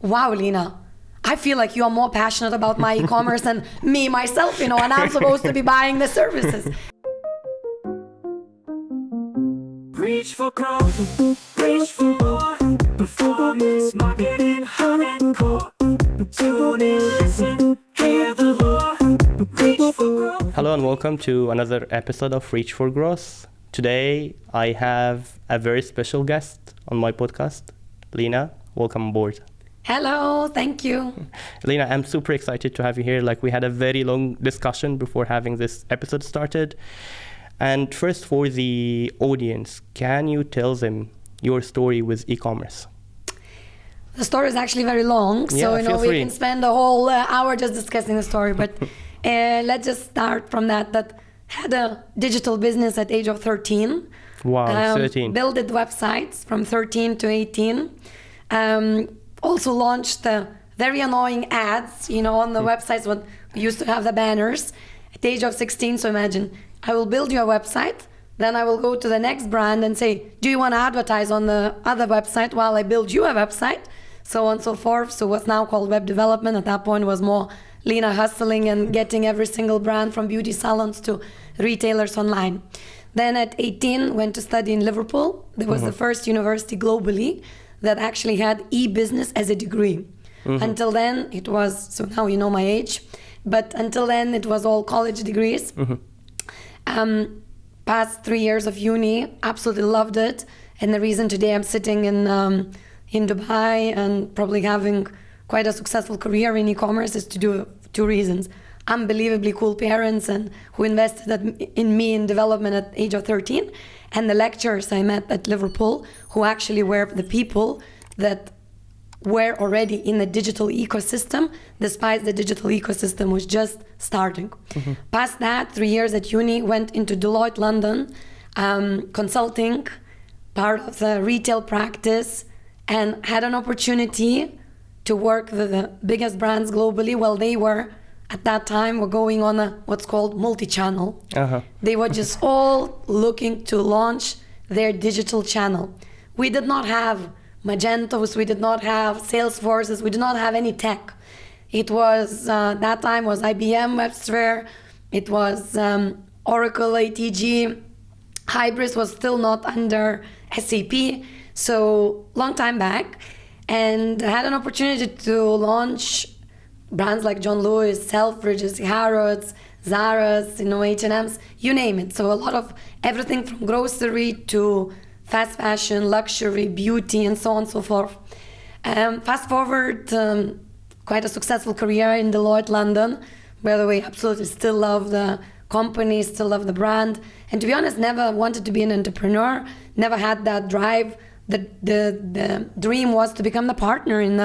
wow, Lena, I feel like you are more passionate about my e-commerce than me, myself, and I'm supposed to be buying the services. Reach for growth, reach for more. Performance marketing, hardcore. Tune in, listen, hear the lore. Reach for growth. Hello and welcome to another episode of Reach for Growth. Today I have a very special guest on my podcast, Lena. Welcome aboard. Hello, thank you. Lena, I'm super excited to have you here. We had a very long discussion before having this episode started. And first, for the audience, can you tell them your story with e-commerce? The story is actually very long, so we can spend a whole hour just discussing the story. But let's just start from that had a digital business at age of 13. Wow, 13. Built websites from 13 to 18. Also launched the very annoying ads, on the websites when we used to have the banners at the age of 16. So imagine, I will build you a website, then I will go to the next brand and say, do you want to advertise on the other website while I build you a website? So on and so forth. So what's now called web development at that point was more Lena hustling and getting every single brand from beauty salons to retailers online. Then at 18, went to study in Liverpool. There was the first university globally that actually had e-business as a degree. Until then, it was, so now you know my age, but until then it was all college degrees. Past 3 years of uni, absolutely loved it. And the reason today I'm sitting in Dubai and probably having quite a successful career in e-commerce is to do two reasons. Unbelievably cool parents and who invested in me in development at age of 13, and the lecturers I met at Liverpool who actually were the people that were already in the digital ecosystem despite the digital ecosystem was just starting. Past that, 3 years at uni, went into Deloitte London, consulting, part of the retail practice, and had an opportunity to work with the biggest brands globally. Well, they were at that time were going on what's called multi-channel. They were just all looking to launch their digital channel. We did not have Magentos, we did not have Salesforces, we did not have any tech. It was, that time was IBM WebSphere, it was Oracle ATG, Hybris was still not under SAP, so long time back, and had an opportunity to launch brands like John Lewis, Selfridges, Harrods, Zara's, H&M's, you name it. So a lot of everything from grocery to fast fashion, luxury, beauty, and so on and so forth. Fast forward, quite a successful career in Deloitte London. By the way, absolutely still love the company, still love the brand. And to be honest, never wanted to be an entrepreneur, never had that drive. The dream was to become the partner in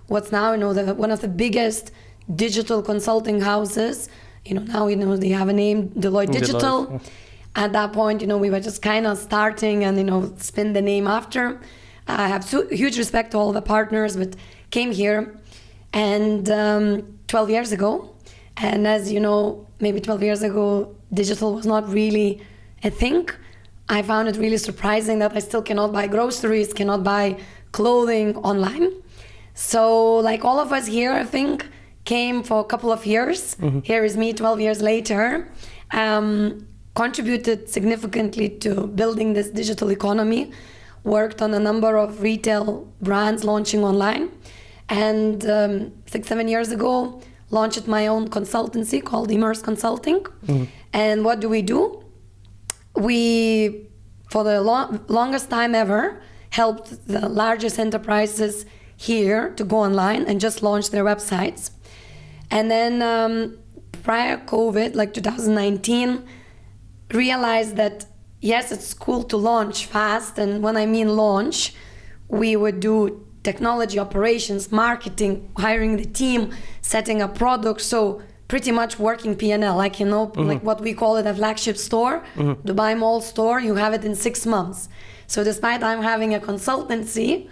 what's now one of the biggest digital consulting houses. Now they have a name, Deloitte Digital. Deloitte. At that point, we were just kind of starting and spin the name after. I have huge respect to all the partners, but came here and 12 years ago. And as you know, maybe 12 years ago, digital was not really a thing. I found it really surprising that I still cannot buy groceries, cannot buy clothing online. So like all of us here, I think, came for a couple of years. Here is me 12 years later. Contributed significantly to building this digital economy, worked on a number of retail brands launching online. And 6-7 years ago, launched my own consultancy called Immerse Consulting. And what do? We, for the longest time ever, helped the largest enterprises here to go online and just launch their websites. And then prior COVID, like 2019, realized that yes, it's cool to launch fast. And when I mean launch, we would do technology operations, marketing, hiring the team, setting up products. So pretty much working P&L, like what we call it a flagship store, Dubai Mall store, you have it in 6 months. So despite I'm having a consultancy,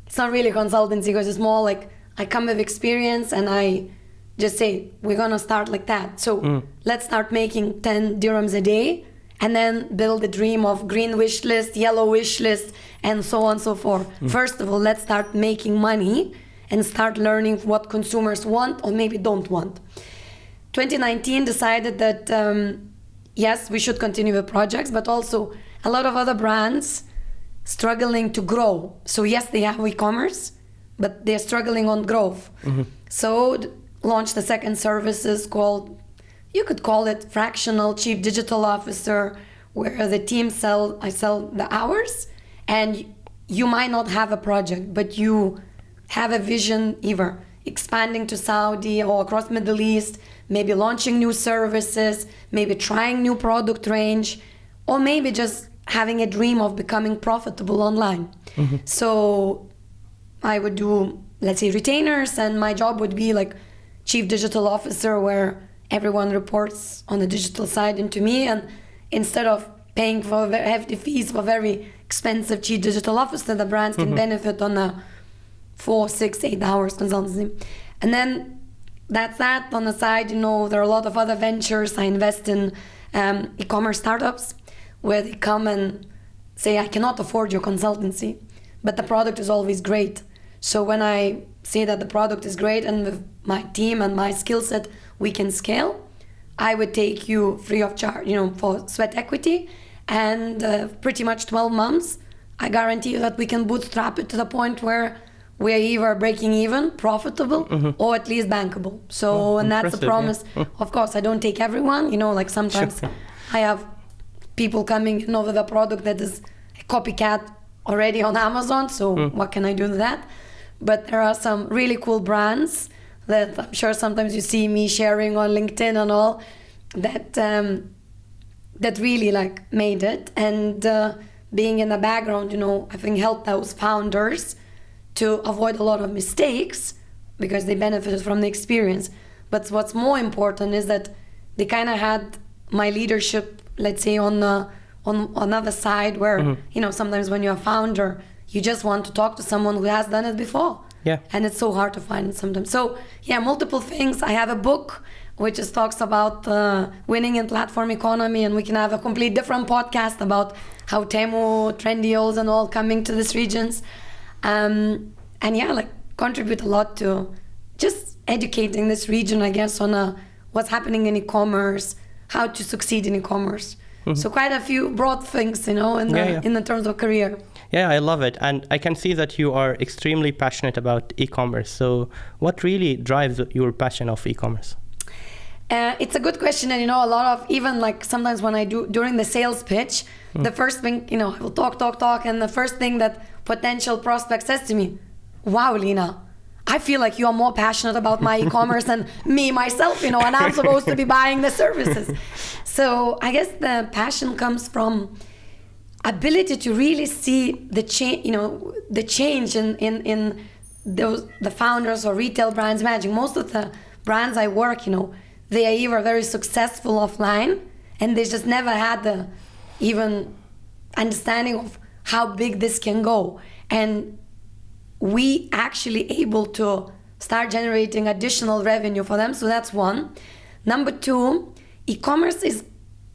it's not really a consultancy because it's more like I come with experience and I just say, we're gonna start like that. So let's start making 10 dirhams a day and then build the dream of green wish list, yellow wish list, and so on and so forth. First of all, let's start making money and start learning what consumers want or maybe don't want. 2019 decided that yes, we should continue the projects, but also a lot of other brands struggling to grow. So yes, they have e-commerce, but they're struggling on growth. So launched the second services called, you could call it fractional chief digital officer, where the team I sell the hours, and you might not have a project, but you have a vision, either expanding to Saudi or across Middle East, maybe launching new services, maybe trying new product range, or maybe just having a dream of becoming profitable online. So I would do, let's say, retainers, and my job would be like chief digital officer, where everyone reports on the digital side into me, and instead of paying for hefty fees for very expensive chief digital officer, the brands can benefit on a 4, 6, 8 hours consultancy. And then that's that. On the side, there are a lot of other ventures. I invest in e-commerce startups, where they come and say, I cannot afford your consultancy, but the product is always great. So when I see that the product is great and with my team and my skill set, we can scale, I would take you free of charge, for sweat equity. And pretty much 12 months, I guarantee you that we can bootstrap it to the point where we're either breaking even, profitable, or at least bankable. So, and that's the promise. Yeah. Of course, I don't take everyone, like sometimes I have people coming with a product that is a copycat already on Amazon. So what can I do with that? But there are some really cool brands that I'm sure sometimes you see me sharing on LinkedIn and all, that that really made it. And being in the background, I think helped those founders to avoid a lot of mistakes because they benefited from the experience. But what's more important is that they kind of had my leadership, let's say, on another side, where sometimes when you're a founder, you just want to talk to someone who has done it before. Yeah. And it's so hard to find sometimes. So yeah, multiple things. I have a book which just talks about winning in platform economy, and we can have a complete different podcast about how Temu, Trendyol and all coming to these regions. And yeah, contribute a lot to just educating this region, I guess, on what's happening in e-commerce, how to succeed in e-commerce. So quite a few broad things, in the terms of career. Yeah, I love it. And I can see that you are extremely passionate about e-commerce. So what really drives your passion of e-commerce? It's a good question. And, a lot of, even sometimes when I do during the sales pitch, the first thing, I will talk. And the first thing that potential prospect says to me, wow, Lina, I feel like you are more passionate about my e-commerce than me, myself, and I'm supposed to be buying the services. So I guess the passion comes from ability to really see the change, the change in the founders or retail brands. Imagine most of the brands I work, they are either very successful offline, and they just never had the even understanding of how big this can go. And we actually able to start generating additional revenue for them. So that's one. Number two, e-commerce is,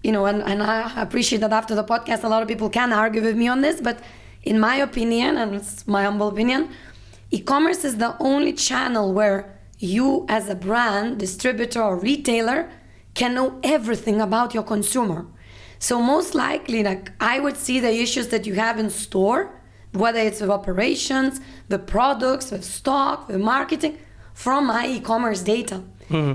and I appreciate that after the podcast, a lot of people can argue with me on this, but in my opinion, and it's my humble opinion, e-commerce is the only channel where you as a brand, distributor or retailer can know everything about your consumer. So most likely, I would see the issues that you have in store, whether it's with operations, the products, with stock, with marketing, from my e-commerce data.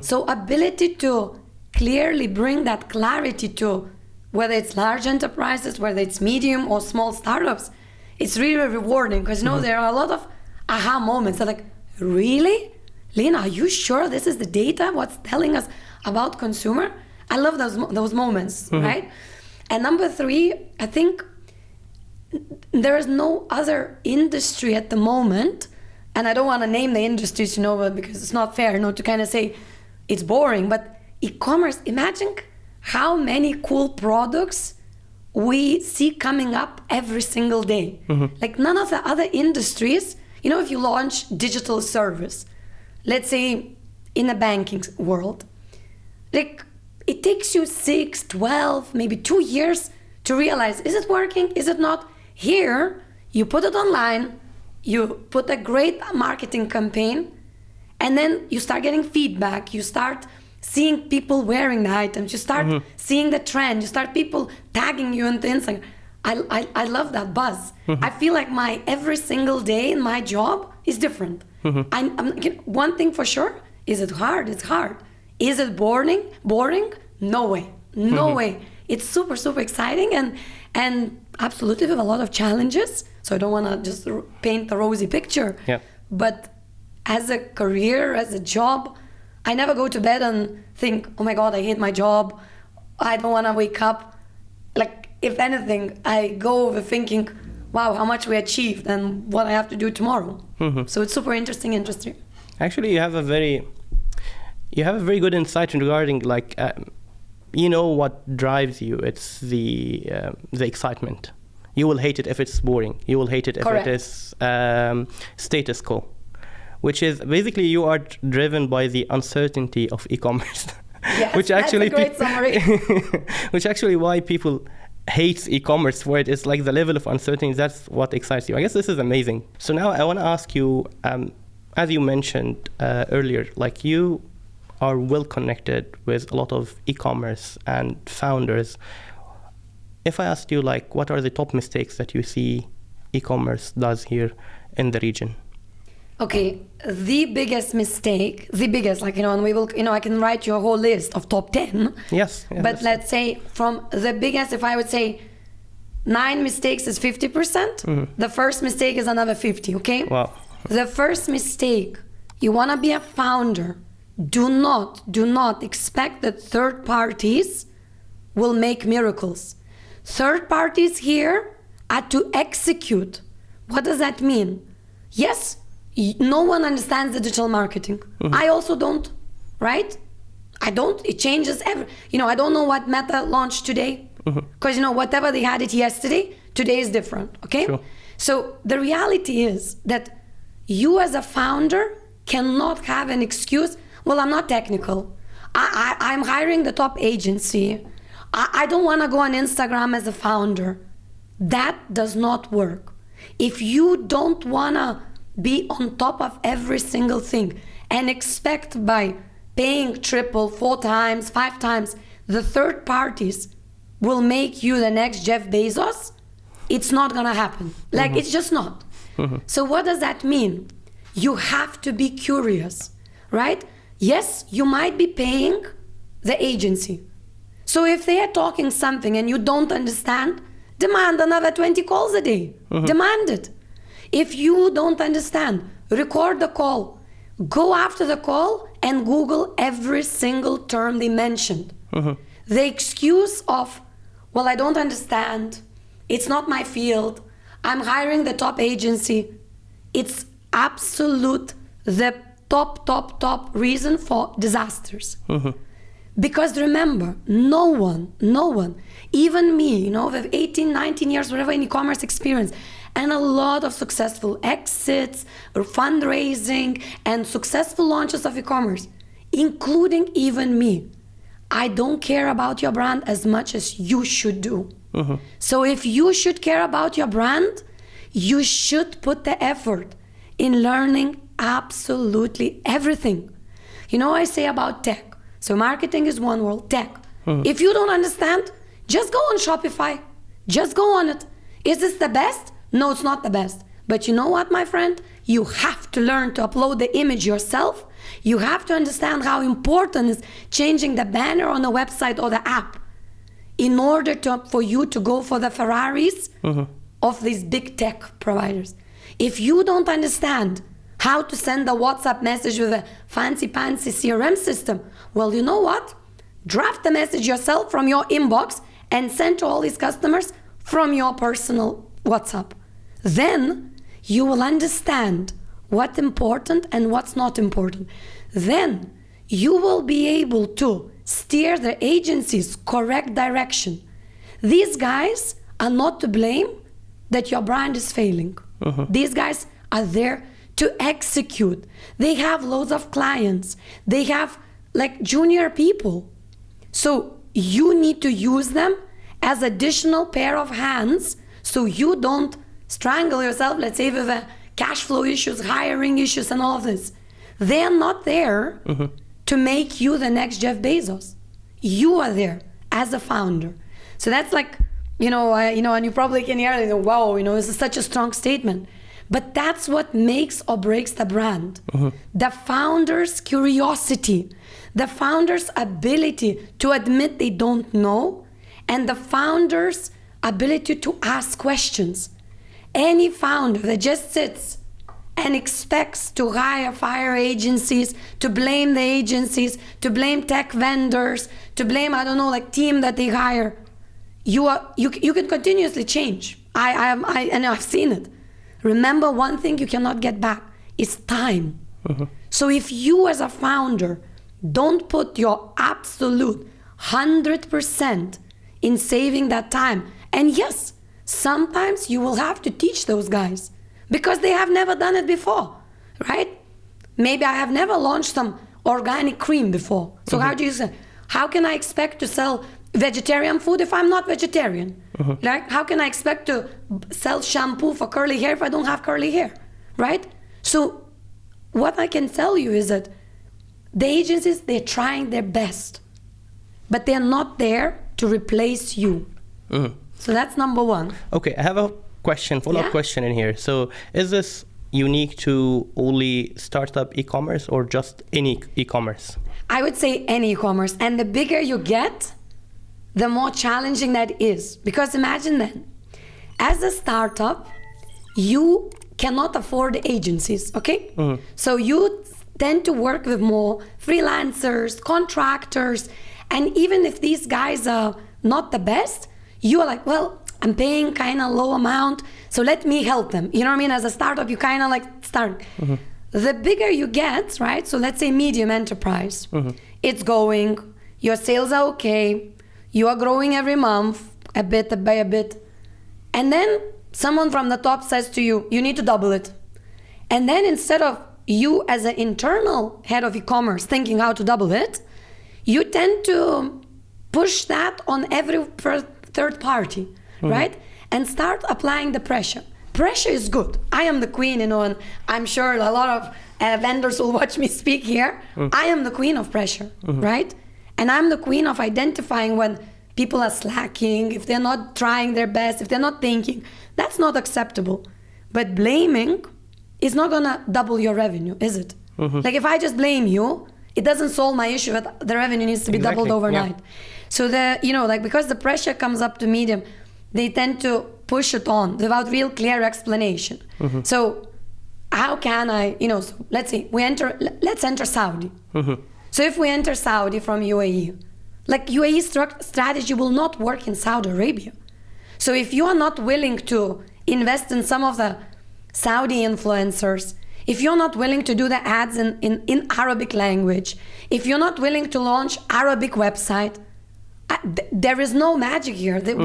So ability to clearly bring that clarity to whether it's large enterprises, whether it's medium or small startups, it's really rewarding, because there are a lot of aha moments. They're like, really? Lena, are you sure this is the data? What's telling us about consumer? I love those moments, right? And number three, I think there is no other industry at the moment, and I don't want to name the industries, because it's not fair, to kind of say it's boring, but e-commerce, imagine how many cool products we see coming up every single day. None of the other industries, if you launch digital service, let's say in the banking world, it takes you 6, 12, maybe 2 years to realize, is it working, is it not? Here, you put it online, you put a great marketing campaign, and then you start getting feedback. You start seeing people wearing the items. You start seeing the trend. You start people tagging you into Instagram. I love that buzz. I feel like my every single day in my job is different. One thing for sure, is it hard? It's hard. Is it boring? No way. No way. It's super, super exciting and absolutely with a lot of challenges. So I don't want to just paint a rosy picture. Yeah. But as a career, as a job, I never go to bed and think, oh my God, I hate my job. I don't want to wake up. Like, if anything, I go over thinking, wow, how much we achieved and what I have to do tomorrow. So it's super interesting industry. Actually, you have a very good insight regarding like, you know what drives you. It's the excitement. You will hate it if it's boring. You will hate it if Correct. it is status quo, which is basically you are driven by the uncertainty of e-commerce. Yes, which actually that's a great summary. which actually why people hate e-commerce for it is like the level of uncertainty. That's what excites you. I guess this is amazing. So now I want to ask you, as you mentioned earlier, like you are well connected with a lot of e-commerce and founders. If I asked you, like, what are the top mistakes that you see e-commerce does here in the region? Okay, the biggest mistake, like, and we will, I can write you a whole list of top 10. Yes. But let's say from the biggest, if I would say 9 mistakes is 50%, the first mistake is another 50, okay? Wow. The first mistake, you want to be a founder, do not expect that third parties will make miracles. Third parties here are to execute. What does that mean? Yes, no one understands digital marketing. I also don't, right? I don't. It changes every. I don't know what Meta launched today, because whatever they had it yesterday, today is different. Okay. Sure. So the reality is that you as a founder cannot have an excuse. Well, I'm not technical. I'm hiring the top agency. I don't want to go on Instagram as a founder. That does not work. If you don't want to be on top of every single thing and expect by paying triple, 4 times, 5 times, the third parties will make you the next Jeff Bezos, it's not gonna happen. Like, it's just not. So what does that mean? You have to be curious, right? Yes, you might be paying the agency. So if they are talking something and you don't understand, demand another 20 calls a day. Demand it. If you don't understand, record the call. Go after the call and Google every single term they mentioned. The excuse of, well, I don't understand, it's not my field, I'm hiring the top agency, it's absolute the top reason for disasters. Because remember, no one, even me, with 18, 19 years, whatever, in e-commerce experience, and a lot of successful exits, or fundraising, and successful launches of e-commerce, including even me. I don't care about your brand as much as you should do. So if you should care about your brand, you should put the effort in learning absolutely everything. I say about tech. So marketing is one world, tech. If you don't understand, just go on Shopify. Just go on it. Is this the best? No, it's not the best. But you know what, my friend? You have to learn to upload the image yourself. You have to understand how important is changing the banner on the website or the app in order for you to go for the Ferraris of these big tech providers. If you don't understand how to send a WhatsApp message with a fancy-pantsy CRM system, well, you know what? Draft the message yourself from your inbox and send to all these customers from your personal WhatsApp. Then you will understand what's important and what's not important. Then you will be able to steer the agency's correct direction. These guys are not to blame that your brand is failing. These guys are there to execute. They have loads of clients. They have junior people. So you need to use them as additional pair of hands so you don't strangle yourself, let's say, with a cash flow issues, hiring issues, and all of this. They're not there to make you the next Jeff Bezos. You are there as a founder. So that's like, and you probably can hear it, wow, this is such a strong statement. But that's what makes or breaks the brand. The founder's curiosity, the founder's ability to admit they don't know, and the founder's ability to ask questions. Any founder that just sits and expects to fire agencies, to blame the agencies, to blame tech vendors, to blame, team that they hire, you can continuously change. I've seen it. Remember, one thing you cannot get back is time. So if you as a founder don't put your absolute 100% in saving that time, and yes, sometimes you will have to teach those guys because they have never done it before, right? Maybe I have never launched some organic cream before. So how can I expect to sell vegetarian food if I'm not vegetarian? Like, how can I expect to sell shampoo for curly hair if I don't have curly hair, right? So what I can tell you is that the agencies, they're trying their best, but they're not there to replace you. So that's number one. Okay, I have a follow-up question in here. So is this unique to only startup e-commerce or just any e-commerce? I would say any e-commerce. And the bigger you get, the more challenging that is. Because imagine then, as a startup, you cannot afford agencies, okay? So you tend to work with more freelancers, contractors, and even if these guys are not the best, you are like, well, I'm paying kind of low amount, so let me help them. You know what I mean? As a startup, you kind of like start. The bigger you get, right? So let's say medium enterprise, it's going, your sales are okay, you are growing every month, a bit by a bit. And then someone from the top says to you, you need to double it. And then instead of you as an internal head of e-commerce thinking how to double it, you tend to push that on every third party, right? And start applying the pressure. Pressure is good. I am the queen, and I'm sure a lot of vendors will watch me speak here. I am the queen of pressure, right? And I'm the queen of identifying when people are slacking, if they're not trying their best, if they're not thinking. That's not acceptable. But blaming is not gonna double your revenue, is it? Like if I just blame you, it doesn't solve my issue that the revenue needs to be doubled overnight. So because the pressure comes up to medium, they tend to push it on without real clear explanation. So how can I, so let's say let's enter Saudi. So if we enter Saudi from UAE, like UAE strategy will not work in Saudi Arabia. So if you are not willing to invest in some of the Saudi influencers, if you're not willing to do the ads in Arabic language, if you're not willing to launch Arabic website, there is no magic here. That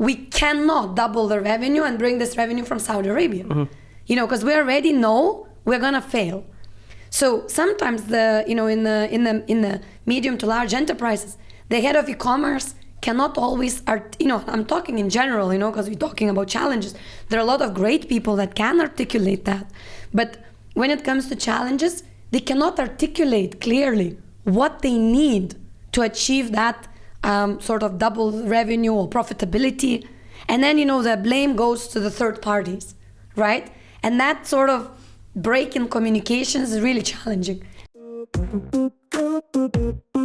we cannot double the revenue and bring this revenue from Saudi Arabia. Because we already know we're gonna fail. So sometimes in the medium to large enterprises, the head of e-commerce cannot always I'm talking in general, because we're talking about challenges. There are a lot of great people that can articulate that. But when it comes to challenges, they cannot articulate clearly what they need to achieve that sort of double revenue or profitability. And then, the blame goes to the third parties, right? And that sort of break in communications is really challenging.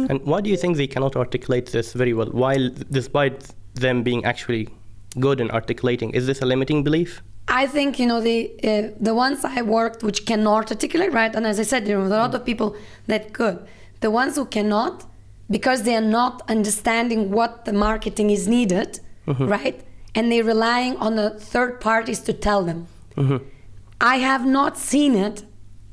And why do you think they cannot articulate this very well, while despite them being actually good in articulating? Is this a limiting belief? I think, the ones I worked which cannot articulate, right? And as I said, there are a lot of people that could. The ones who cannot, because they are not understanding what the marketing is needed, right? And they're relying on the third parties to tell them. I have not seen it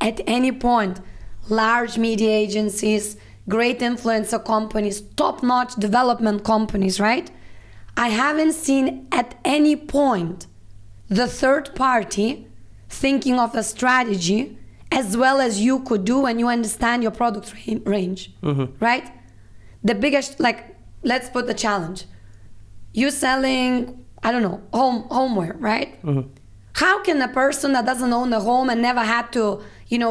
at any point. Large media agencies, great influencer companies, top-notch development companies, right? I haven't seen at any point the third party thinking of a strategy as well as you could do when you understand your product range, right? The biggest, let's put the challenge. You're selling, homeware, right? How can a person that doesn't own a home and never had to,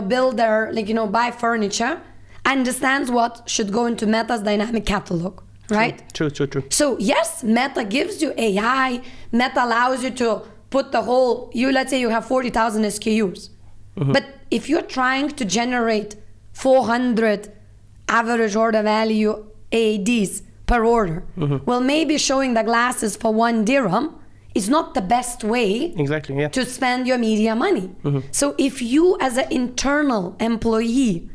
build their, buy furniture, understands what should go into Meta's dynamic catalog, right? True. So yes, Meta gives you AI. Meta allows you to put the whole, let's say you have 40,000 SKUs. But if you're trying to generate 400 average order value AADs per order, well, maybe showing the glasses for 1 dirham is not the best way to spend your media money. So if you as an internal employee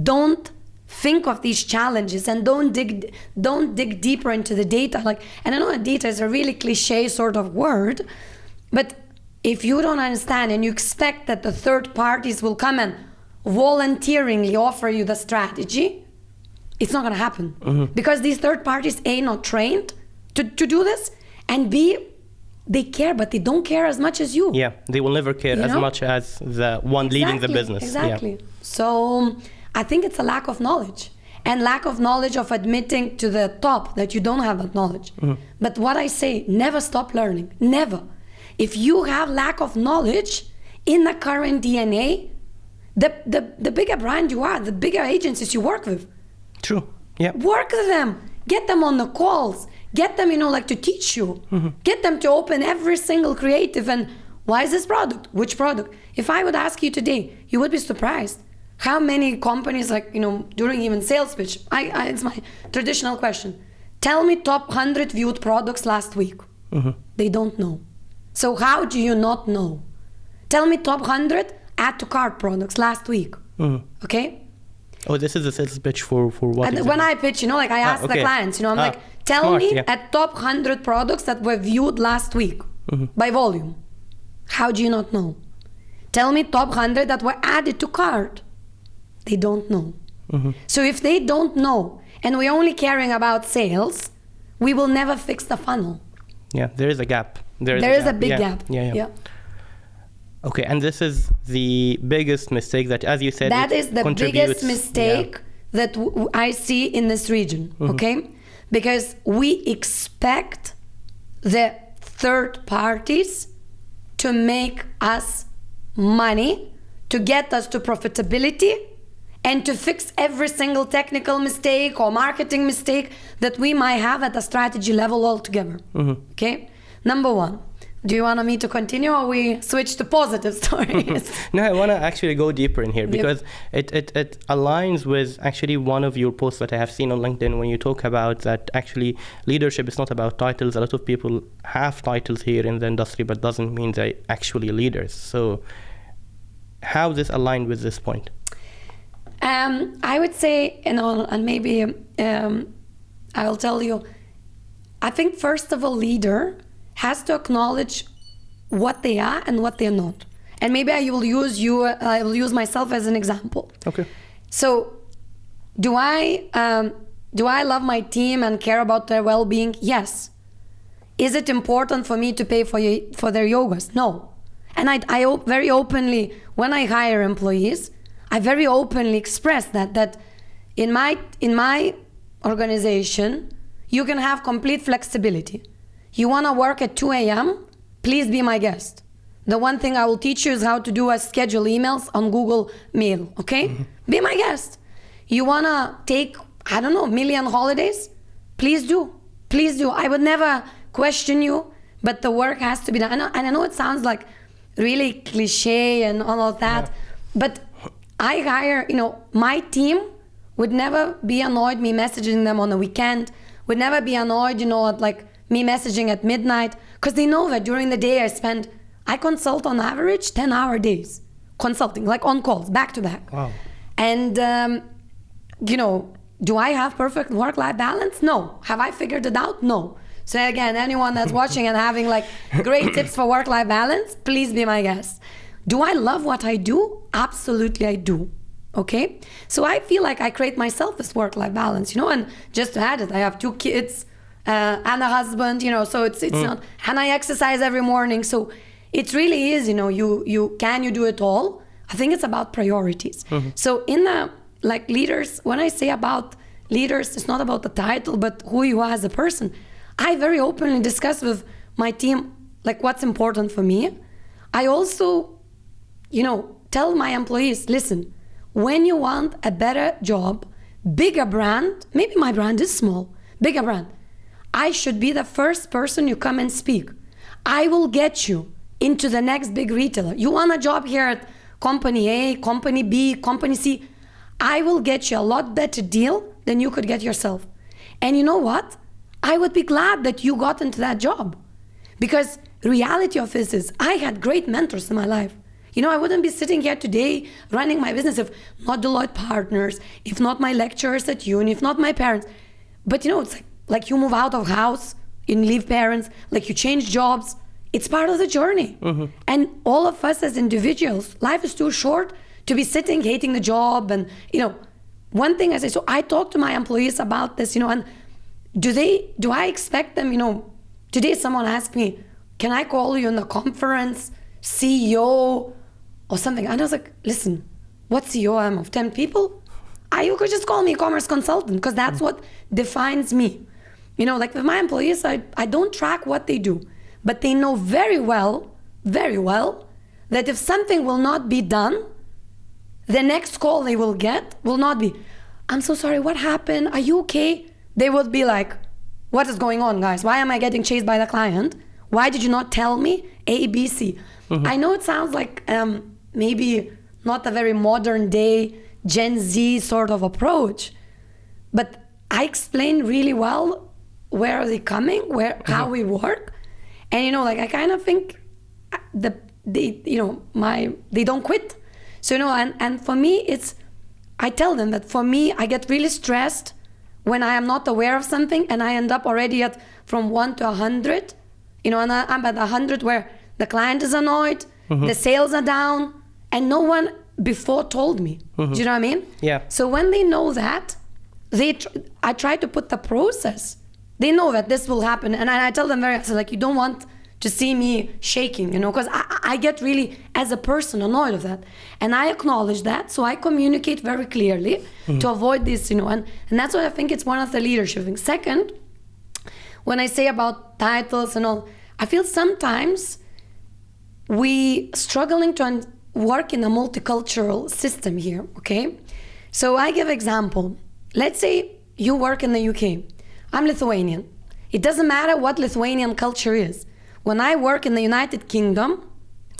don't think of these challenges and don't dig deeper into the data, and I know that data is a really cliche sort of word, but if you don't understand and you expect that the third parties will come and volunteeringly offer you the strategy, it's not going to happen. Because these third parties, A, not trained to do this, and B, they care, but they don't care as much as you. Yeah, they will never care as much as the one leading the business. Exactly. Yeah. So I think it's a lack of knowledge, and lack of knowledge of admitting to the top that you don't have that knowledge. But what I say, never stop learning, never. If you have lack of knowledge in the current DNA, the bigger brand you are, the bigger agencies you work with. True, yeah. Work with them, get them on the calls, get them, to teach you, get them to open every single creative and why is this product, which product? If I would ask you today, you would be surprised how many companies, during even sales pitch, it's my traditional question, tell me top 100 viewed products last week. They don't know. So how do you not know? Tell me top 100 add to cart products last week. Okay? Oh, this is a sales pitch for what? When I pitch, I ask the clients, I'm tell smart, me at top 100 products that were viewed last week by volume. How do you not know? Tell me top 100 that were added to cart. They don't know. So if they don't know, and we're only caring about sales, we will never fix the funnel. Yeah, there is a gap. There is a big gap. Yeah. Okay, and this is the biggest mistake that, as you said, that is the biggest mistake that I see in this region, okay? Because we expect the third parties to make us money, to get us to profitability, and to fix every single technical mistake or marketing mistake that we might have at a strategy level altogether, okay? Number one. Do you want me to continue or we switch to positive stories? No, I want to actually go deeper in here because it aligns with actually one of your posts that I have seen on LinkedIn when you talk about that actually leadership is not about titles. A lot of people have titles here in the industry, but doesn't mean they're actually leaders. So how this aligned with this point? I would say, and maybe I'll tell you, I think first of all, leader has to acknowledge what they are and what they're not. And maybe I will use myself as an example. Okay. So do I love my team and care about their well-being? Yes. Is it important for me to pay for their yogas? No. And I very openly, when I hire employees, I very openly express that in my organization, you can have complete flexibility. You want to work at 2 a.m., please be my guest. The one thing I will teach you is how to do a schedule emails on Google Mail, okay? Be my guest. You want to take, million holidays? Please do. Please do. I would never question you, but the work has to be done. And I know it sounds like really cliche and all of that, but I hire, my team would never be annoyed me messaging them on the weekend, would never be annoyed, at me messaging at midnight, because they know that during the day I consult on average 10-hour days, consulting, on calls, back to back. Wow. And, do I have perfect work-life balance? No. Have I figured it out? No. So again, anyone that's watching and having great tips for work-life balance, please be my guest. Do I love what I do? Absolutely I do. Okay? So I feel like I create myself this work-life balance, and just to add it, I have 2 kids, and a husband, so it's not, and I exercise every morning. So it really is, you do it all? I think it's about priorities. So in the, leaders, when I say about leaders, it's not about the title, but who you are as a person. I very openly discuss with my team, what's important for me. I also, tell my employees, listen, when you want a better job, bigger brand, maybe my brand is small, bigger brand, I should be the first person you come and speak. I will get you into the next big retailer. You want a job here at company A, company B, company C, I will get you a lot better deal than you could get yourself. And you know what? I would be glad that you got into that job. Because reality of it is, I had great mentors in my life. I wouldn't be sitting here today running my business if not Deloitte partners, if not my lecturers at uni, if not my parents. But it's like you move out of house, you leave parents, like you change jobs. It's part of the journey. Mm-hmm. And all of us as individuals, life is too short to be sitting hating the job. And one thing I say, so I talk to my employees about this, and do I expect them, today someone asked me, can I call you in the conference, CEO or something? And I was like, listen, what CEO am I of 10 people? You could just call me a commerce consultant, because that's what defines me. Like with my employees, I don't track what they do, but they know very well, that if something will not be done, the next call they will get will not be, I'm so sorry, what happened? Are you okay? They would be like, what is going on, guys? Why am I getting chased by the client? Why did you not tell me A, B, C? Mm-hmm. I know it sounds like maybe not a very modern day Gen Z sort of approach, but I explain really well where are they coming, how we work. And I kind of think they don't quit. So and for me I tell them that for me, I get really stressed when I am not aware of something, and I end up already from 1 to 100, and I'm at 100 where the client is annoyed, mm-hmm. the sales are down, and no one before told me. Mm-hmm. Do you know what I mean? Yeah. So when they know that, I try to put the process. They know that this will happen, and I tell them you don't want to see me shaking, because I get really, as a person, annoyed of that. And I acknowledge that, so I communicate very clearly mm-hmm. to avoid this, and that's what I think it's one of the leadership things. Second, when I say about titles and all, I feel sometimes we struggling to work in a multicultural system here, okay? So I give example. Let's say you work in the UK. I'm Lithuanian. It doesn't matter what Lithuanian culture is. When I work in the United Kingdom,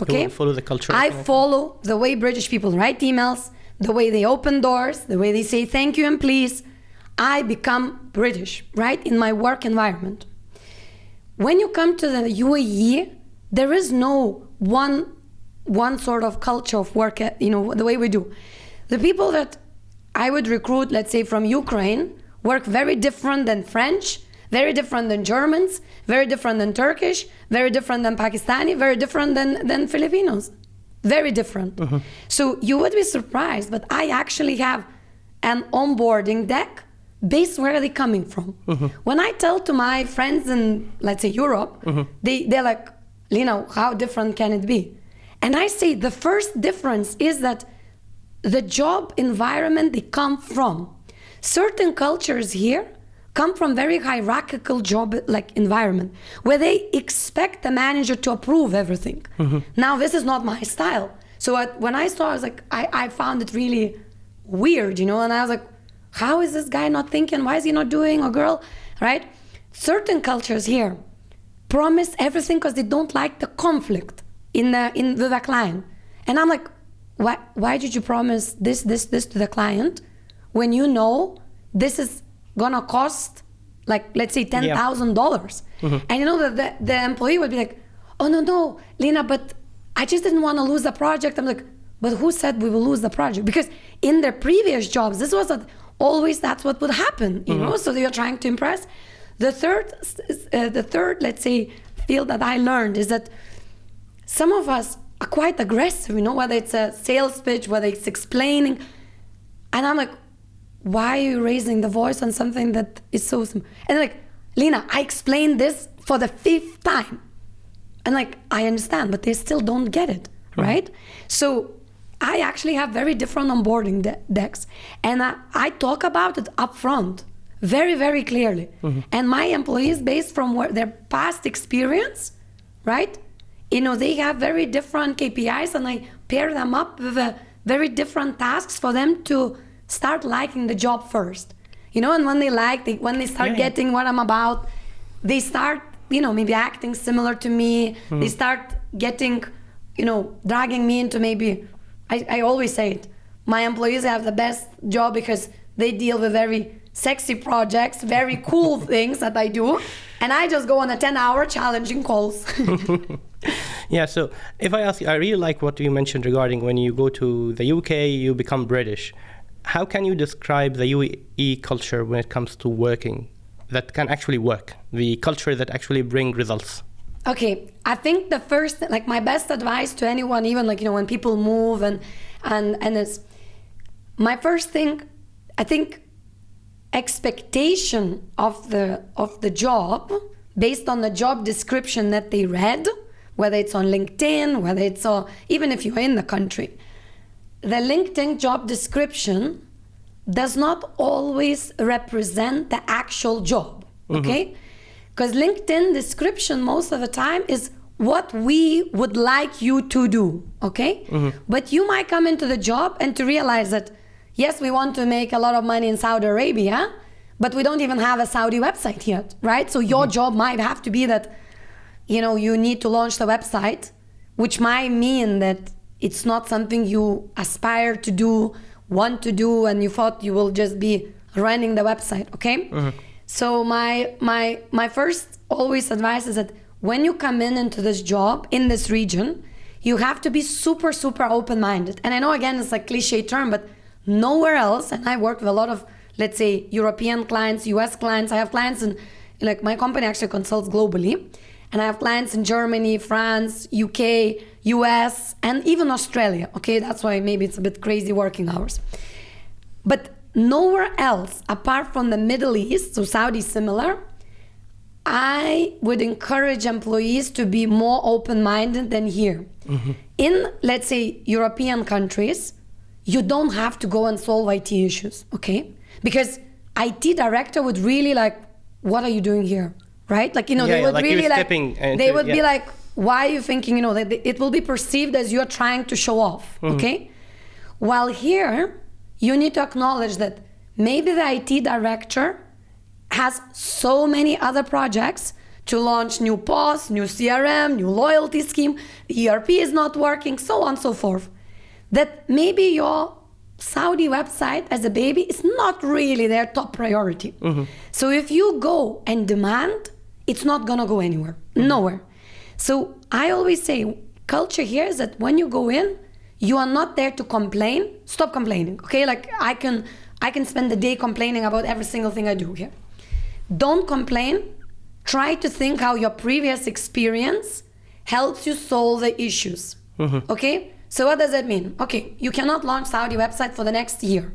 okay, follow the culture. I follow the way British people write emails, the way they open doors, the way they say thank you and please. I become British, right, in my work environment. When you come to the UAE, there is no one sort of culture of work, the way we do. The people that I would recruit, let's say from Ukraine, work very different than French, very different than Germans, very different than Turkish, very different than Pakistani, very different than Filipinos. Very different. Mm-hmm. So you would be surprised, but I actually have an onboarding deck based where are they coming from. Mm-hmm. When I tell to my friends in, let's say, Europe, mm-hmm. they're like, Lena, how different can it be? And I say the first difference is that the job environment they come from. Certain cultures here come from very hierarchical job environment where they expect the manager to approve everything. Mm-hmm. Now this is not my style. So when I saw, I was like, I found it really weird, and I was like, how is this guy not thinking? Why is he not doing, or girl, right? Certain cultures here promise everything because they don't like the conflict with the client. And I'm like, why did you promise this to the client when you know this is gonna cost, let's say $10,000? Mm-hmm. And the employee would be like, oh no, Lena, but I just didn't want to lose the project. I'm like, but who said we will lose the project? Because in their previous jobs, this was always that's what would happen, mm-hmm. So they are trying to impress. The third, let's say, field that I learned is that some of us are quite aggressive, whether it's a sales pitch, whether it's explaining. And I'm like, why are you raising the voice on something that is so simple? And like, Lena, I explained this for the 5th time. And I understand, but they still don't get it, right? So I actually have very different onboarding decks. And I talk about it up front, very, very clearly. Mm-hmm. And my employees, based from their past experience, right? they have very different KPIs, and I pair them up with very different tasks for them to start liking the job first. And when they start getting what I'm about, they start, maybe acting similar to me. They start getting, dragging me into maybe, I always say it, my employees have the best job because they deal with very sexy projects, very cool things that I do. And I just go on a 10-hour challenging calls. Yeah, so if I ask you, I really like what you mentioned regarding when you go to the UK, you become British. How can you describe the UAE culture when it comes to working that can actually work, the culture that actually bring results? Okay, I think the first, my best advice to anyone, even when people move and it's, my first thing, I think expectation of the job based on the job description that they read, whether it's on LinkedIn, whether it's even if you're in the country, the LinkedIn job description does not always represent the actual job, okay? Because LinkedIn description most of the time is what we would like you to do, okay? But you might come into the job and to realize that, yes, we want to make a lot of money in Saudi Arabia, but we don't even have a Saudi website yet, right? So your job might have to be that, you need to launch the website, which might mean that it's not something you aspire to do, want to do, and you thought you will just be running the website, okay? So my first always advice is that when you come into this job, in this region, you have to be super, super open-minded. And I know, again, it's a cliche term, but nowhere else, and I work with a lot of, let's say, European clients, US clients. I have clients in, my company actually consults globally. And I have clients in Germany, France, UK, US, and even Australia. Okay, that's why maybe it's a bit crazy working hours. But nowhere else, apart from the Middle East, so Saudi similar, I would encourage employees to be more open-minded than here. In, let's say, European countries, you don't have to go and solve IT issues, okay? Because IT director would really what are you doing here? Right? They would really they would be like, why are you thinking, that it will be perceived as you're trying to show off, okay? While here, you need to acknowledge that maybe the IT director has so many other projects to launch new POS, new CRM, new loyalty scheme, ERP is not working, so on and so forth. That maybe your Saudi website as a baby is not really their top priority. So if you go and demand, it's not gonna go anywhere, nowhere. So I always say, culture here is that when you go in, you are not there to complain. Stop complaining, okay? I can spend the day complaining about every single thing I do here. Don't complain. Try to think how your previous experience helps you solve the issues, okay? So what does that mean? Okay, you cannot launch Saudi website for the next year.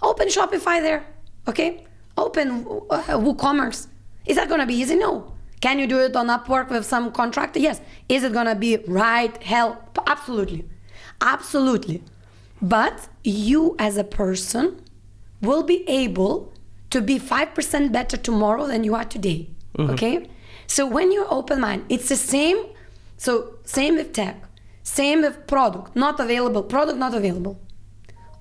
Open Shopify there, okay? Open WooCommerce. Is that gonna be easy? No. Can you do it on Upwork with some contractor? Yes. Is it gonna be right? Hell, absolutely. Absolutely. But you as a person will be able to be 5% better tomorrow than you are today, okay? So when you're open-minded, it's the same. So same with tech. Same with product not available.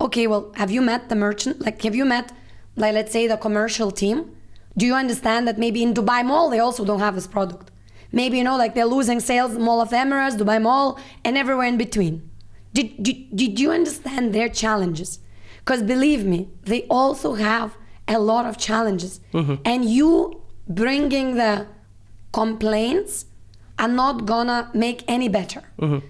Okay, well, have you met the merchant? Have you met, let's say, the commercial team? Do you understand that maybe in Dubai Mall, they also don't have this product? Maybe, they're losing sales in Mall of Emirates, Dubai Mall, and everywhere in between. Did you understand their challenges? Because believe me, they also have a lot of challenges. And you bringing the complaints are not gonna make any better.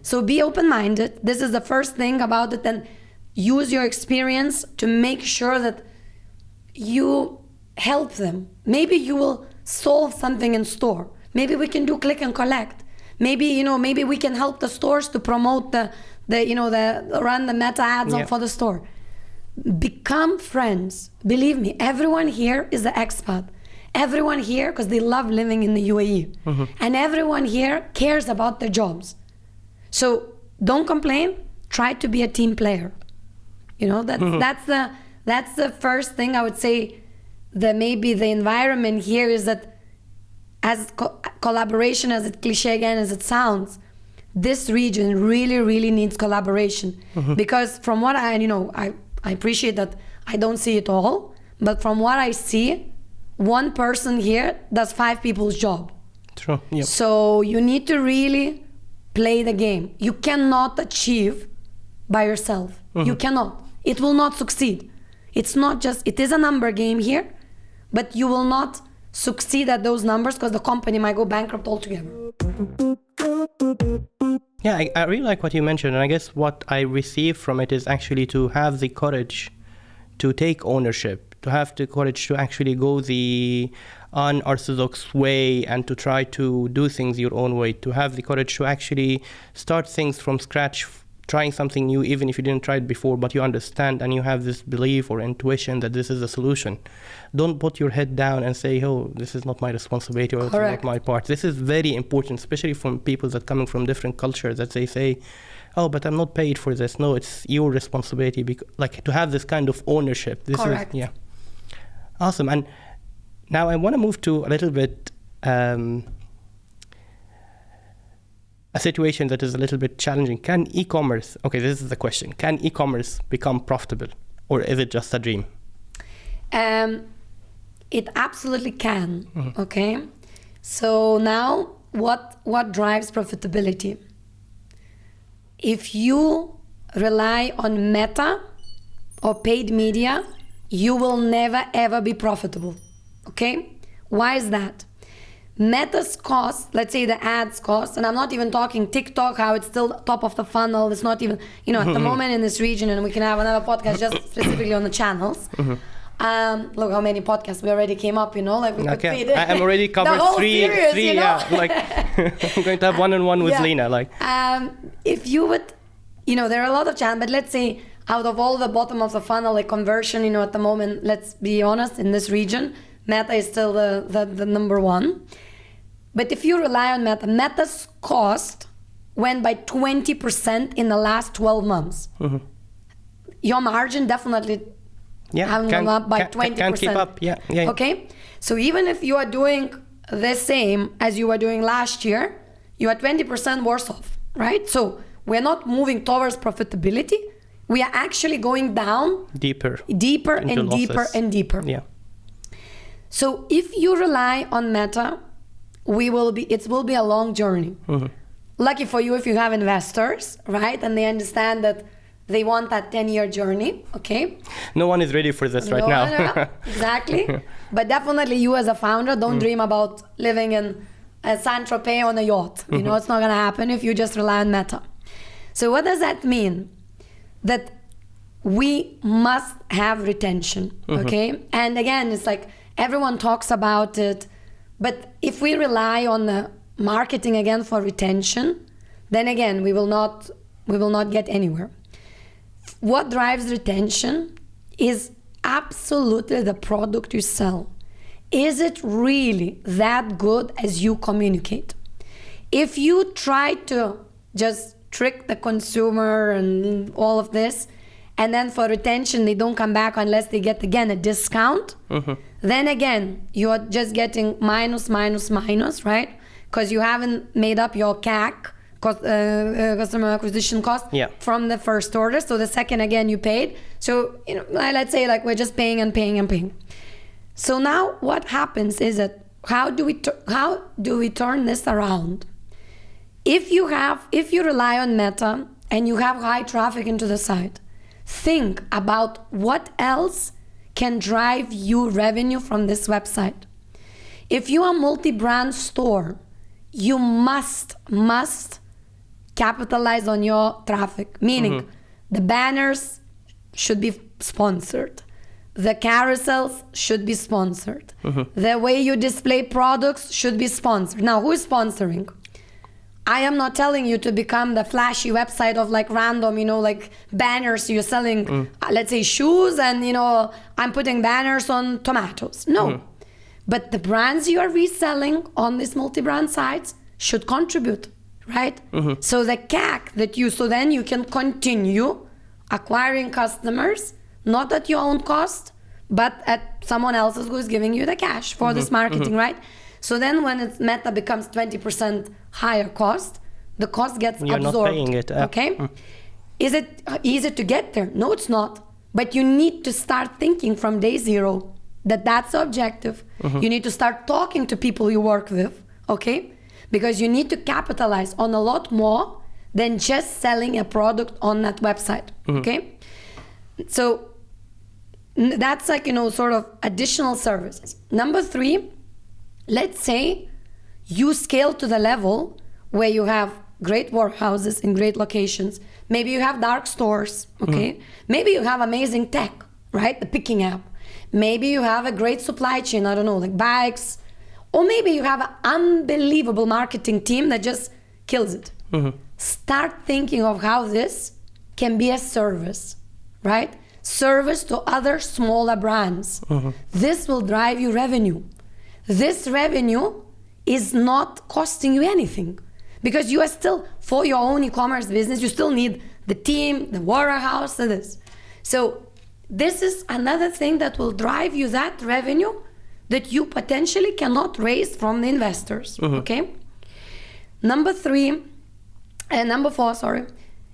So be open-minded. This is the first thing about it, and use your experience to make sure that you help them. Maybe you will solve something in store. Maybe we can do click and collect. Maybe, maybe we can help the stores to promote the run the meta ads for the store. Become friends. Believe me, everyone here is an expat. Everyone here, because they love living in the UAE. And everyone here cares about their jobs. So don't complain, try to be a team player. That's the first thing I would say, that maybe the environment here is that, as collaboration, as it cliche again as it sounds, this region really needs collaboration. Because from what I appreciate that I don't see it all, but from what I see, one person here does 5 people's job. True. Yep. So you need to really play the game. You cannot achieve by yourself. You cannot. It will not succeed. It is a number game here, but you will not succeed at those numbers because the company might go bankrupt altogether. Yeah, I really like what you mentioned, and I guess what I receive from it is actually to have the courage to take ownership, to have the courage to actually go the unorthodox way and to try to do things your own way, to have the courage to actually start things from scratch, trying something new, even if you didn't try it before, but you understand and you have this belief or intuition that this is a solution. Don't put your head down and say, oh, this is not my responsibility or it's not my part. This is very important, especially from people that coming from different cultures, that they say, oh, but I'm not paid for this. No, it's your responsibility. Like to have this kind of ownership. This Correct. is, yeah. Awesome. And now I want to move to a little bit a situation that is a little bit challenging. Can e-commerce, okay, this is the question. Can e-commerce become profitable or is it just a dream? It absolutely can, okay? So now what drives profitability? If you rely on Meta or paid media, you will never ever be profitable, okay? Why is that? Meta's cost, let's say the ads cost, and I'm not even talking TikTok, how it's still top of the funnel. It's not even, at the moment in this region, and we can have another podcast just specifically on the channels. Look how many podcasts we already came up, like we could feed it. I'm already covered three, yeah, like I'm going to have one-on-one with Lena, like. If you would, there are a lot of channels, but let's say out of all the bottom of the funnel, like conversion, at the moment, let's be honest, in this region, Meta is still the number one. But if you rely on Meta's cost went by 20% in the last 12 months. Your margin definitely haven't gone up by 20%. Can keep up, yeah. Okay? So even if you are doing the same as you were doing last year, you are 20% worse off, right? So we're not moving towards profitability. We are actually going down deeper and deeper and deeper. Yeah. So if you rely on Meta, it will be a long journey. Lucky for you if you have investors, right? And they understand that they want that 10-year journey, okay? No one is ready for this right now. No, exactly. But definitely you as a founder, don't dream about living in Saint-Tropez on a yacht. It's not gonna happen if you just rely on Meta. So what does that mean? That we must have retention, okay? And again, it's like everyone talks about it, but if we rely on the marketing again for retention, then again, we will not get anywhere. What drives retention is absolutely the product you sell. Is it really that good as you communicate? If you try to just trick the consumer and all of this, and then for retention, they don't come back unless they get, again, a discount, then again, you are just getting minus, right? Because you haven't made up your CAC, customer acquisition cost, from the first order. So the second, again, you paid. So, let's say like we're just paying and paying. So now what happens is that how do we turn this around? If you rely on Meta and you have high traffic into the site, think about what else can drive you revenue from this website. If you are a multi-brand store, you must capitalize on your traffic, meaning the banners should be sponsored. The carousels should be sponsored. The way you display products should be sponsored. Now, who is sponsoring? I am not telling you to become the flashy website of like random, like banners. You're selling, let's say, shoes and, I'm putting banners on tomatoes. No. But the brands you are reselling on these multi-brand sites should contribute, right? So the CAC so then you can continue acquiring customers, not at your own cost, but at someone else's who is giving you the cash for this marketing, right? So then when Meta becomes 20% higher cost, the cost gets You're absorbed. not paying it. Okay? Is it easy to get there? No, it's not. But you need to start thinking from day zero that that's the objective. You need to start talking to people you work with, okay? Because you need to capitalize on a lot more than just selling a product on that website, okay? So that's like, sort of additional services. Number 3, let's say you scale to the level where you have great warehouses in great locations. Maybe you have dark stores, okay? Maybe you have amazing tech, right? The picking app. Maybe you have a great supply chain, I don't know, like bikes. Or maybe you have an unbelievable marketing team that just kills it. Start thinking of how this can be a service, right? Service to other smaller brands. This will drive you revenue. This revenue is not costing you anything because you are still, for your own e-commerce business, you still need the team, the warehouse, and this. So this is another thing that will drive you that revenue that you potentially cannot raise from the investors, okay? Number 4,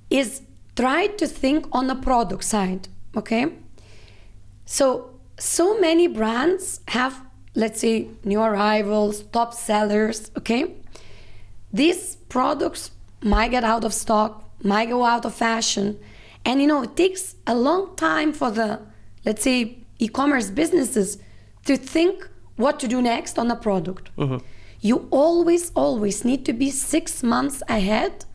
is try to think on the product side, okay? So many brands have, let's say, new arrivals, top sellers, okay? These products might get out of stock, might go out of fashion, and it takes a long time for the, let's say, e-commerce businesses to think what to do next on the product. You always need to be 6 months ahead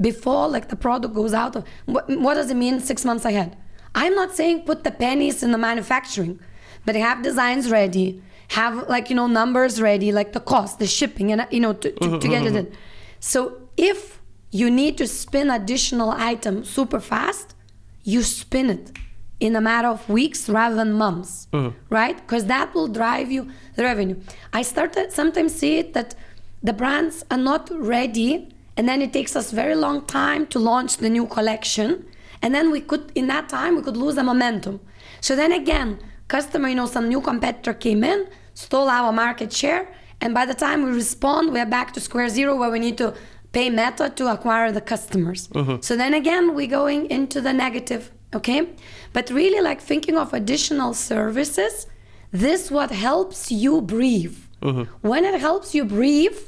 before like the product goes out of. What does it mean 6 months ahead? I'm not saying put the pennies in the manufacturing, but have designs ready, have like numbers ready, like the cost, the shipping, and to get it in. So if you need to spin additional items super fast, you spin it in a matter of weeks rather than months, right? Because that will drive you the revenue. I sometimes see it that the brands are not ready, and then it takes us very long time to launch the new collection, and then in that time we could lose the momentum. So then again, customer, some new competitor came in, stole our market share, and by the time we respond, we're back to square zero where we need to pay Meta to acquire the customers. So then again, we're going into the negative, okay? But really like thinking of additional services, this what helps you breathe. When it helps you breathe,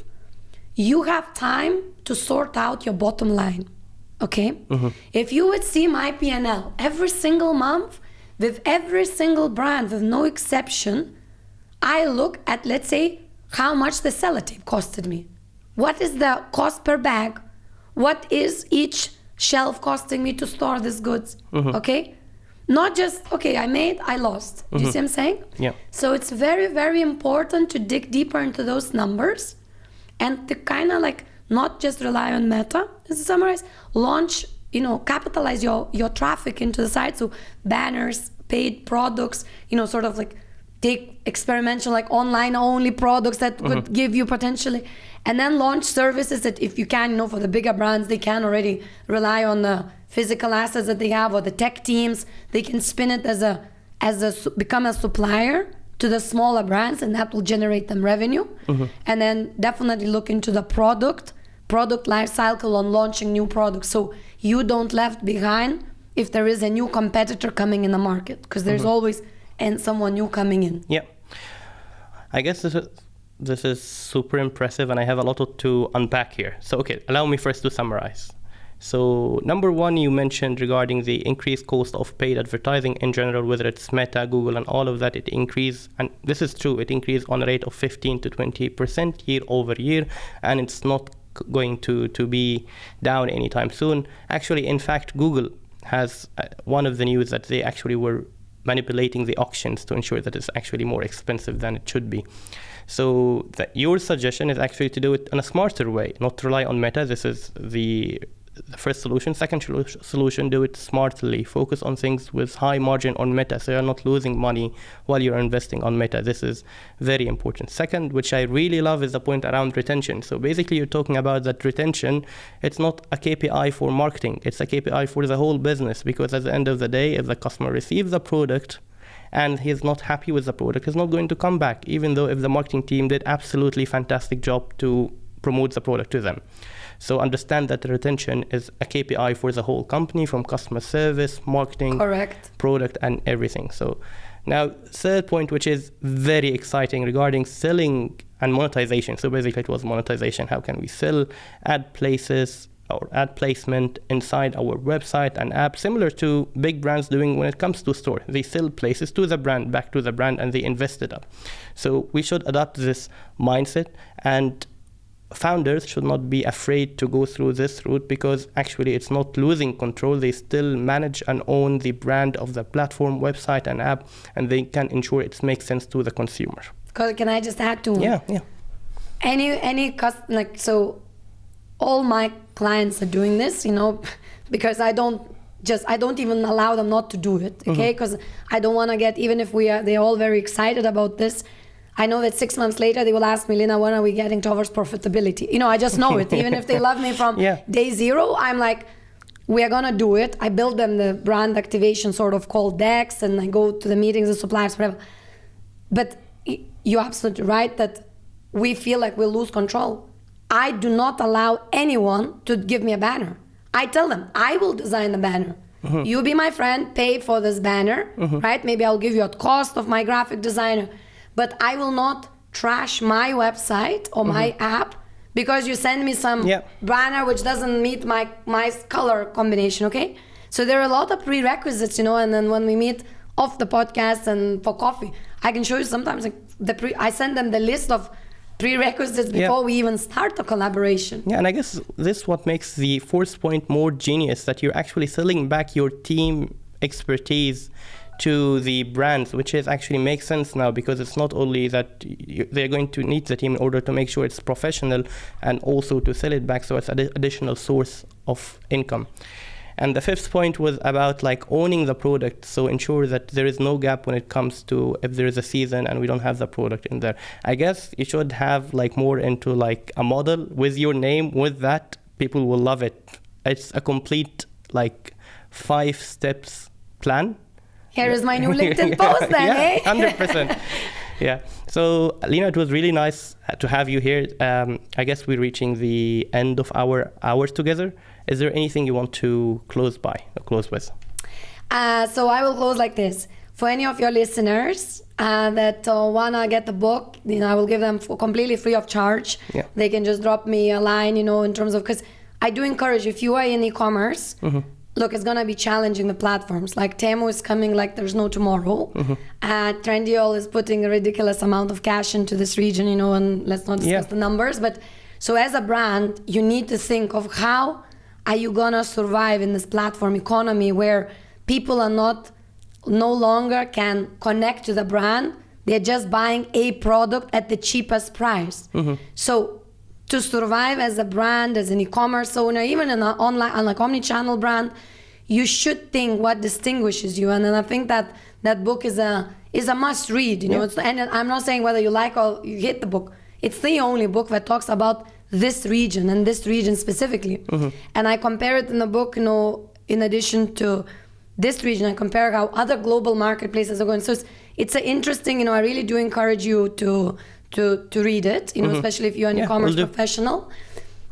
you have time to sort out your bottom line, okay? If you would see my P&L every single month with every single brand, with no exception, I look at, let's say, how much the sellotape costed me. What is the cost per bag? What is each shelf costing me to store these goods, okay? Not just, okay, I made, I lost. Do you see what I'm saying? Yeah. So it's very, very important to dig deeper into those numbers and to kind of like not just rely on Meta, as to summarize, launch, capitalize your traffic into the site. So banners, paid products, sort of like take experimental, like online only products that could give you potentially, and then launch services that if you can, for the bigger brands, they can already rely on the physical assets that they have or the tech teams. They can spin it become a supplier to the smaller brands, and that will generate them revenue. And then definitely look into the product life cycle on launching new products, so you don't left behind if there is a new competitor coming in the market, because there's always someone new coming in. Yeah, I guess this is super impressive, and I have a lot to unpack here. So okay, allow me first to summarize. So number 1, you mentioned regarding the increased cost of paid advertising in general, whether it's Meta, Google, and all of that, it increased, and this is true, it increased on a rate of 15 to 20% year over year, and it's not going to be down anytime soon. Actually, in fact, Google has one of the news that they actually were manipulating the auctions to ensure that it's actually more expensive than it should be. So your suggestion is actually to do it in a smarter way, not to rely on Meta. This is the first solution. Second solution, do it smartly. Focus on things with high margin on Meta, so you're not losing money while you're investing on Meta. This is very important. Second, which I really love, is the point around retention. So basically you're talking about that retention, it's not a KPI for marketing, it's a KPI for the whole business, because at the end of the day, if the customer receives the product and he's not happy with the product, he's not going to come back, even though if the marketing team did absolutely fantastic job to promote the product to them. So understand that the retention is a KPI for the whole company, from customer service, marketing, Correct. product, and everything. So now, third point, which is very exciting regarding selling and monetization. So basically it was monetization. How can we sell ad places or ad placement inside our website and app, similar to big brands doing when it comes to store. They sell places to the brand, back to the brand, and they invest it up. So we should adopt this mindset, and founders should not be afraid to go through this route, because actually it's not losing control. They still manage and own the brand of the platform, website, and app, and they can ensure it makes sense to the consumer. Can I just add to Yeah. So all my clients are doing this, because I don't even allow them not to do it, okay? Because I don't want to get, even if they're all very excited about this, I know that 6 months later they will ask me, Lina, when are we getting towards profitability? I just know it. Even if they love me from day zero, I'm like, we are gonna do it. I build them the brand activation sort of called decks, and I go to the meetings, the suppliers, whatever. But you're absolutely right that we feel like we'll lose control. I do not allow anyone to give me a banner. I tell them, I will design the banner. You be my friend, pay for this banner, right? Maybe I'll give you a cost of my graphic designer, but I will not trash my website or my app because you send me some banner which doesn't meet my color combination, okay? So there are a lot of prerequisites, and then when we meet off the podcast and for coffee, I can show you sometimes I send them the list of prerequisites before we even start the collaboration. Yeah, and I guess this is what makes the fourth point more genius, that you're actually selling back your team expertise to the brands, which is actually makes sense now, because it's not only that they're going to need the team in order to make sure it's professional, and also to sell it back, so it's an additional source of income. And the fifth point was about owning the product. So ensure that there is no gap when it comes to if there is a season and we don't have the product in there. I guess you should have more into a model with your name. With that, people will love it. It's a complete 5 steps plan. Here is my new LinkedIn post then, eh? 100%. Yeah. So, Lina, it was really nice to have you here. I guess we're reaching the end of our hours together. Is there anything you want to close with? So I will close like this. For any of your listeners that want to get the book, I will give them completely free of charge. Yeah. They can just drop me a line, in terms of, because I do encourage, if you are in e-commerce, look, it's going to be challenging the platforms. Temu is coming like there's no tomorrow. Trendyol is putting a ridiculous amount of cash into this region, and let's not discuss the numbers. But so as a brand, you need to think of how are you going to survive in this platform economy where people are no longer can connect to the brand. They're just buying a product at the cheapest price. So to survive as a brand, as an e-commerce owner, even in an online, omni-channel brand, you should think what distinguishes you. And then I think that book is a must read. And I'm not saying whether you like or you hate the book. It's the only book that talks about this region and this region specifically. And I compare it in the book, in addition to this region, I compare how other global marketplaces are going. So it's an interesting, I really do encourage you to read it, especially if you're an e-commerce professional.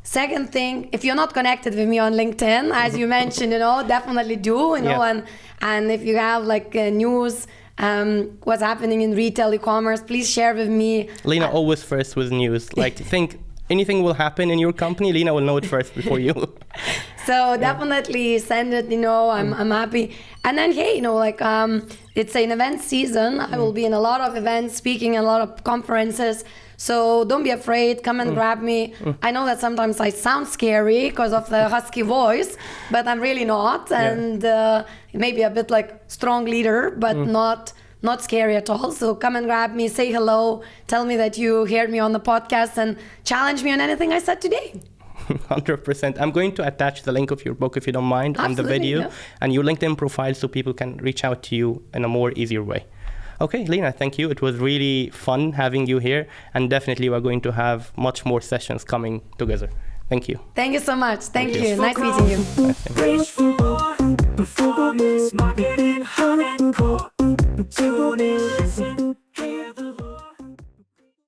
Second thing, if you're not connected with me on LinkedIn, as you mentioned, definitely do, and if you have news, what's happening in retail e-commerce, please share with me. Lina always first with news. Think anything will happen in your company, Lina will know it first before you. So definitely send it, I'm happy. And then, hey, it's an event season. I will be in a lot of events, speaking in a lot of conferences. So don't be afraid, come and grab me. I know that sometimes I sound scary because of the husky voice, but I'm really not. And maybe a bit strong leader, but not scary at all. So come and grab me, say hello, tell me that you heard me on the podcast, and challenge me on anything I said today. 100%. I'm going to attach the link of your book, if you don't mind, on the video, and your LinkedIn profile, so people can reach out to you in a more easier way. Okay, Lina, thank you. It was really fun having you here, and definitely we're going to have much more sessions coming together. Thank you. Thank you so much. Thank you. Nice meeting you. Reach for more, performance, marketing, hardcore. Tune in, listen.